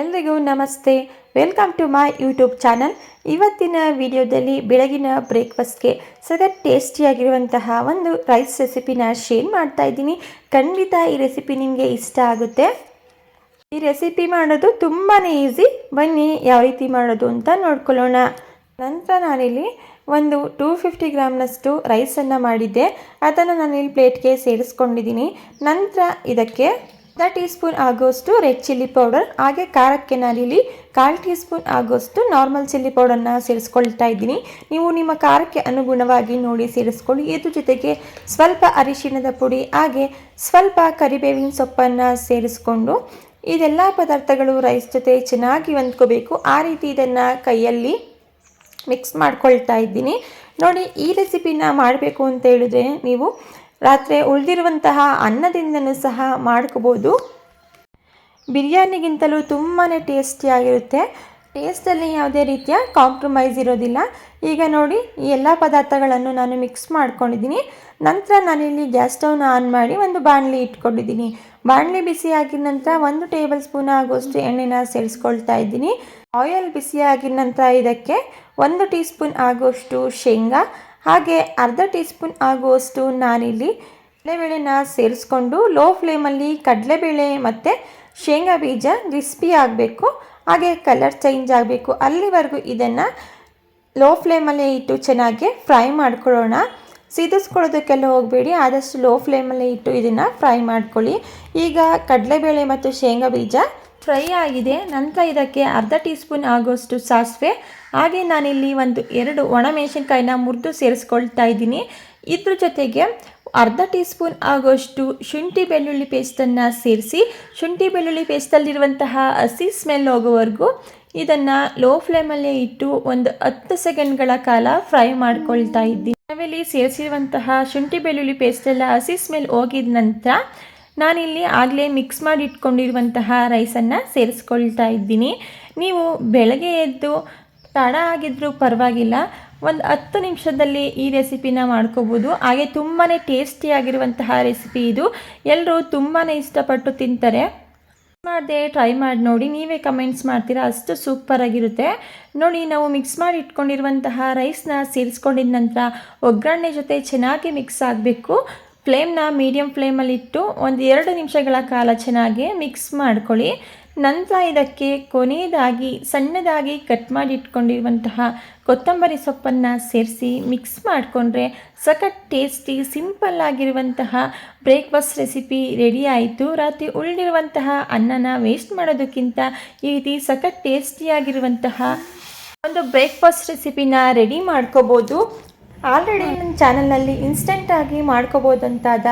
ಎಲ್ರಿಗೂ ನಮಸ್ತೆ. Welcome to my YouTube channel. ಇವತ್ತಿನ ವಿಡಿಯೋದಲ್ಲಿ ಬೆಳಗಿನ ಬ್ರೇಕ್ಫಾಸ್ಟ್ಗೆ ಸಖತ್ ಟೇಸ್ಟಿಯಾಗಿರುವಂತಹ ಒಂದು ರೈಸ್ ರೆಸಿಪಿನ ಶೇರ್ ಮಾಡ್ತಾ ಇದ್ದೀನಿ. ಖಂಡಿತ ಈ ರೆಸಿಪಿ ನಿಮಗೆ ಇಷ್ಟ ಆಗುತ್ತೆ. ಈ ರೆಸಿಪಿ ಮಾಡೋದು ತುಂಬಾ ಈಸಿ. ಬನ್ನಿ ಯಾವ ರೀತಿ ಮಾಡೋದು ಅಂತ ನೋಡ್ಕೊಳ್ಳೋಣ. ನಂತರ ನಾನಿಲ್ಲಿ ಒಂದು 250 ಗ್ರಾಮ್ನಷ್ಟು ರೈಸನ್ನು ಮಾಡಿದ್ದೆ. ಅದನ್ನು ನಾನಿಲ್ಲಿ ಪ್ಲೇಟ್ಗೆ ಸೇರಿಸ್ಕೊಂಡಿದ್ದೀನಿ. ನಂತರ ಇದಕ್ಕೆ 1 ಟೀ ಸ್ಪೂನ್ ಆಗೋಷ್ಟು ರೆಡ್ ಚಿಲ್ಲಿ ಪೌಡರ್, ಹಾಗೆ ಖಾರಕ್ಕೆ ನಾನಿಲ್ಲಿ 1/4 ಟೀ ಸ್ಪೂನ್ ಆಗೋಷ್ಟು ನಾರ್ಮಲ್ ಚಿಲ್ಲಿ ಪೌಡರ್ನ ಸೇರಿಸ್ಕೊಳ್ತಾ ಇದ್ದೀನಿ. ನೀವು ನಿಮ್ಮ ಖಾರಕ್ಕೆ ಅನುಗುಣವಾಗಿ ನೋಡಿ ಸೇರಿಸ್ಕೊಳ್ಳಿ. ಇದ್ರ ಜೊತೆಗೆ ಸ್ವಲ್ಪ ಅರಿಶಿಣದ ಪುಡಿ ಹಾಗೆ ಸ್ವಲ್ಪ ಕರಿಬೇವಿನ ಸೊಪ್ಪನ್ನು ಸೇರಿಸ್ಕೊಂಡು ಇದೆಲ್ಲ ಪದಾರ್ಥಗಳು ರೈಸ್ ಜೊತೆ ಚೆನ್ನಾಗಿ ಹೊಂದ್ಕೋಬೇಕು. ಆ ರೀತಿ ಇದನ್ನು ಕೈಯಲ್ಲಿ ಮಿಕ್ಸ್ ಮಾಡ್ಕೊಳ್ತಾ ಇದ್ದೀನಿ. ನೋಡಿ, ಈ ರೆಸಿಪಿನ ಮಾಡಬೇಕು ಅಂತ ಹೇಳಿದ್ರೆ ನೀವು ರಾತ್ರಿ ಉಳಿದಿರುವಂತಹ ಅನ್ನದಿಂದನೂ ಸಹ ಮಾಡ್ಕೋಬೋದು. ಬಿರಿಯಾನಿಗಿಂತಲೂ ತುಂಬಾ ಟೇಸ್ಟಿಯಾಗಿರುತ್ತೆ. ಟೇಸ್ಟಲ್ಲಿ ಯಾವುದೇ ರೀತಿಯ ಕಾಂಪ್ರಮೈಸ್ ಇರೋದಿಲ್ಲ. ಈಗ ನೋಡಿ, ಈ ಎಲ್ಲ ಪದಾರ್ಥಗಳನ್ನು ನಾನು ಮಿಕ್ಸ್ ಮಾಡ್ಕೊಂಡಿದ್ದೀನಿ. ನಂತರ ನಾನಿಲ್ಲಿ ಗ್ಯಾಸ್ ಸ್ಟವ್ನ ಆನ್ ಮಾಡಿ ಒಂದು ಬಾಣಲಿ ಇಟ್ಕೊಂಡಿದ್ದೀನಿ. ಬಾಣಲಿ ಬಿಸಿ ಆಗಿದ ನಂತರ 1 ಟೇಬಲ್ ಸ್ಪೂನ್ ಆಗೋಷ್ಟು ಎಣ್ಣೆನ ಸೇರಿಸ್ಕೊಳ್ತಾ ಇದ್ದೀನಿ. ಆಯಿಲ್ ಬಿಸಿ ಆಗಿದ ನಂತರ ಇದಕ್ಕೆ 1 ಟೀ ಸ್ಪೂನ್ ಆಗೋಷ್ಟು ಶೇಂಗಾ ಹಾಗೆ ಅರ್ಧ ಟೀ ಸ್ಪೂನ್ ಆಗುವಷ್ಟು ನಾನಿಲ್ಲಿ ಕಡಲೆಬೇಳೆನ ಸೇರಿಸ್ಕೊಂಡು ಲೋ ಫ್ಲೇಮಲ್ಲಿ ಕಡಲೆಬೇಳೆ ಮತ್ತು ಶೇಂಗಾ ಬೀಜ ಕ್ರಿಸ್ಪಿ ಆಗಬೇಕು, ಹಾಗೆ ಕಲರ್ ಚೇಂಜ್ ಆಗಬೇಕು. ಅಲ್ಲಿವರೆಗೂ ಇದನ್ನು ಲೋ ಫ್ಲೇಮಲ್ಲೇ ಇಟ್ಟು ಚೆನ್ನಾಗಿ ಫ್ರೈ ಮಾಡ್ಕೊಳ್ಳೋಣ. ಸಿದಿಸ್ಕೊಳ್ಳೋದಕ್ಕೆಲ್ಲ ಹೋಗಬೇಡಿ, ಆದಷ್ಟು ಲೋ ಫ್ಲೇಮಲ್ಲೇ ಇಟ್ಟು ಇದನ್ನು ಫ್ರೈ ಮಾಡ್ಕೊಳ್ಳಿ. ಈಗ ಕಡಲೆಬೇಳೆ ಮತ್ತು ಶೇಂಗಾ ಬೀಜ ಫ್ರೈ ಆಗಿದೆ. ನಂತರ ಇದಕ್ಕೆ ಅರ್ಧ ಟೀ ಸ್ಪೂನ್ ಆಗೋಷ್ಟು ಸಾಸಿವೆ ಹಾಗೆ ನಾನಿಲ್ಲಿ 2 ಒಣಮೆಣಸಿನ್ಕಾಯಿನ ಮುರಿದು ಸೇರಿಸ್ಕೊಳ್ತಾ ಇದ್ದೀನಿ. ಇದ್ರ ಜೊತೆಗೆ ಅರ್ಧ ಟೀ ಸ್ಪೂನ್ ಆಗೋಷ್ಟು ಶುಂಠಿ ಬೆಳ್ಳುಳ್ಳಿ ಪೇಸ್ಟನ್ನು ಸೇರಿಸಿ ಶುಂಠಿ ಬೆಳ್ಳುಳ್ಳಿ ಪೇಸ್ಟಲ್ಲಿರುವಂತಹ ಹಸಿ ಸ್ಮೆಲ್ ಹೋಗೋವರೆಗೂ ಇದನ್ನು ಲೋ ಫ್ಲೇಮಲ್ಲೇ ಇಟ್ಟು ಒಂದು 10 ಸೆಕೆಂಡ್ಗಳ ಕಾಲ ಫ್ರೈ ಮಾಡ್ಕೊಳ್ತಾ ಇದ್ದೀನಿ. ನಾವಿಲ್ಲಿ ಸೇರಿಸಿರುವಂತಹ ಶುಂಠಿ ಬೆಳ್ಳುಳ್ಳಿ ಪೇಸ್ಟೆಲ್ಲ ಹಸಿ ಸ್ಮೆಲ್ ಹೋಗಿದ ನಂತರ ನಾನಿಲ್ಲಿ ಆಗಲೇ ಮಿಕ್ಸ್ ಮಾಡಿ ಇಟ್ಕೊಂಡಿರುವಂತಹ ರೈಸನ್ನು ಸೇರಿಸ್ಕೊಳ್ತಾ ಇದ್ದೀನಿ. ನೀವು ಬೆಳಗ್ಗೆ ಎದ್ದು ತಡ ಆಗಿದ್ರೂ ಪರವಾಗಿಲ್ಲ, ಒಂದು 10 ನಿಮಿಷದಲ್ಲಿ ಈ ರೆಸಿಪಿನ ಮಾಡ್ಕೋಬೋದು. ಹಾಗೆ ತುಂಬಾ ಟೇಸ್ಟಿಯಾಗಿರುವಂತಹ ರೆಸಿಪಿ ಇದು. ಎಲ್ಲರೂ ತುಂಬಾ ಇಷ್ಟಪಟ್ಟು ತಿಂತಾರೆ. ಮಾಡದೆ ಟ್ರೈ ಮಾಡಿ ನೋಡಿ, ನೀವೇ ಕಮೆಂಟ್ಸ್ ಮಾಡ್ತೀರಾ, ಅಷ್ಟು ಸೂಪರಾಗಿರುತ್ತೆ. ನೋಡಿ, ನಾವು ಮಿಕ್ಸ್ ಮಾಡಿ ಇಟ್ಕೊಂಡಿರುವಂತಹ ರೈಸ್ನ ಸೇರಿಸ್ಕೊಂಡಿದ ನಂತರ ಒಗ್ಗರಣೆ ಜೊತೆ ಚೆನ್ನಾಗಿ ಮಿಕ್ಸ್ ಆಗಬೇಕು. ಫ್ಲೇಮ್ನ ಮೀಡಿಯಮ್ ಫ್ಲೇಮಲ್ಲಿಟ್ಟು 1-2 ನಿಮಿಷಗಳ ಕಾಲ ಚೆನ್ನಾಗಿ ಮಿಕ್ಸ್ ಮಾಡ್ಕೊಳ್ಳಿ. ನಂತರ ಇದಕ್ಕೆ ಕೊನೆಯದಾಗಿ ಸಣ್ಣದಾಗಿ ಕಟ್ ಮಾಡಿ ಇಟ್ಕೊಂಡಿರುವಂತಹ ಕೊತ್ತಂಬರಿ ಸೊಪ್ಪನ್ನು ಸೇರಿಸಿ ಮಿಕ್ಸ್ ಮಾಡಿಕೊಂಡ್ರೆ ಸಖತ್ ಟೇಸ್ಟಿ ಸಿಂಪಲ್ ಆಗಿರುವಂತಹ ಬ್ರೇಕ್ಫಾಸ್ಟ್ ರೆಸಿಪಿ ರೆಡಿ ಆಯಿತು. ರಾತ್ರಿ ಉಳಿದಿರುವಂತಹ ಅನ್ನನ ವೇಸ್ಟ್ ಮಾಡೋದಕ್ಕಿಂತ ಈ ರೀತಿ ಸಖತ್ ಟೇಸ್ಟಿಯಾಗಿರುವಂತಹ ಒಂದು ಬ್ರೇಕ್ಫಾಸ್ಟ್ ರೆಸಿಪಿನ ರೆಡಿ ಮಾಡ್ಕೋಬೋದು. ಆಲ್ರೆಡಿ ನನ್ನ ಚಾನಲ್ನಲ್ಲಿ ಇನ್ಸ್ಟೆಂಟಾಗಿ ಮಾಡ್ಕೋಬೋದಂತಾದ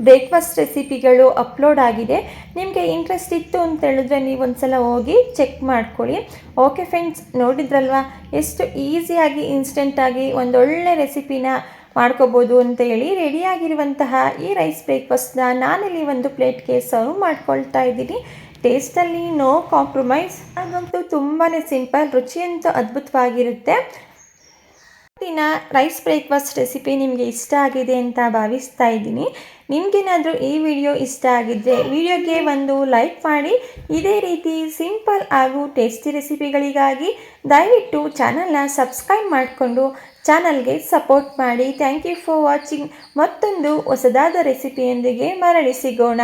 ಬ್ರೇಕ್ಫಾಸ್ಟ್ ರೆಸಿಪಿಗಳು ಅಪ್ಲೋಡ್ ಆಗಿದೆ. ನಿಮಗೆ ಇಂಟ್ರೆಸ್ಟ್ ಇತ್ತು ಅಂತ ಹೇಳಿದ್ರೆ ನೀವು ಒಂದ್ಸಲ ಹೋಗಿ ಚೆಕ್ ಮಾಡ್ಕೊಳ್ಳಿ. ಓಕೆ ಫ್ರೆಂಡ್ಸ್, ನೋಡಿದ್ರಲ್ವಾ ಎಷ್ಟು ಈಸಿಯಾಗಿ ಇನ್ಸ್ಟೆಂಟಾಗಿ ಒಂದೊಳ್ಳೆ ರೆಸಿಪಿನ ಮಾಡ್ಕೋಬೋದು ಅಂತ ಹೇಳಿ. ರೆಡಿಯಾಗಿರುವಂತಹ ಈ ರೈಸ್ ಬ್ರೇಕ್ಫಾಸ್ಟ್ನ ನಾನಿಲ್ಲಿ ಒಂದು ಪ್ಲೇಟ್ಗೆ ಸರ್ವ್ ಮಾಡ್ಕೊಳ್ತಾ ಇದ್ದೀನಿ. ಟೇಸ್ಟಲ್ಲಿ ನೋ ಕಾಂಪ್ರಮೈಸ್. ಅದಂತೂ ತುಂಬಾ ಸಿಂಪಲ್, ರುಚಿಯಂತೂ ಅದ್ಭುತವಾಗಿರುತ್ತೆ. ರೈಸ್ ಬ್ರೇಕ್ಫಾಸ್ಟ್ ರೆಸಿಪಿ ನಿಮಗೆ ಇಷ್ಟ ಆಗಿದೆ ಅಂತ ಭಾವಿಸ್ತಾ ಇದ್ದೀನಿ. ನಿಮಗೇನಾದರೂ ಈ ವಿಡಿಯೋ ಇಷ್ಟ ಆಗಿದ್ದರೆ ವಿಡಿಯೋಗೆ ಒಂದು ಲೈಕ್ ಮಾಡಿ. ಇದೇ ರೀತಿ ಸಿಂಪಲ್ ಹಾಗೂ ಟೇಸ್ಟಿ ರೆಸಿಪಿಗಳಿಗಾಗಿ ದಯವಿಟ್ಟು ಚಾನಲ್ನ ಸಬ್ಸ್ಕ್ರೈಬ್ ಮಾಡಿಕೊಂಡು ಚಾನಲ್ಗೆ ಸಪೋರ್ಟ್ ಮಾಡಿ. Thank you for watching. ಮತ್ತೊಂದು ಹೊಸದಾದ ರೆಸಿಪಿಯೊಂದಿಗೆ ಮರಳಿ ಸಿಗೋಣ.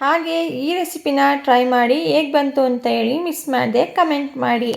ಹಾಗೆ ಈ ರೆಸಿಪಿನ ಟ್ರೈ ಮಾಡಿ ಹೇಗೆ ಬಂತು ಅಂತ ಹೇಳಿ ಮಿಸ್ ಮಾಡದೆ ಕಮೆಂಟ್ ಮಾಡಿ.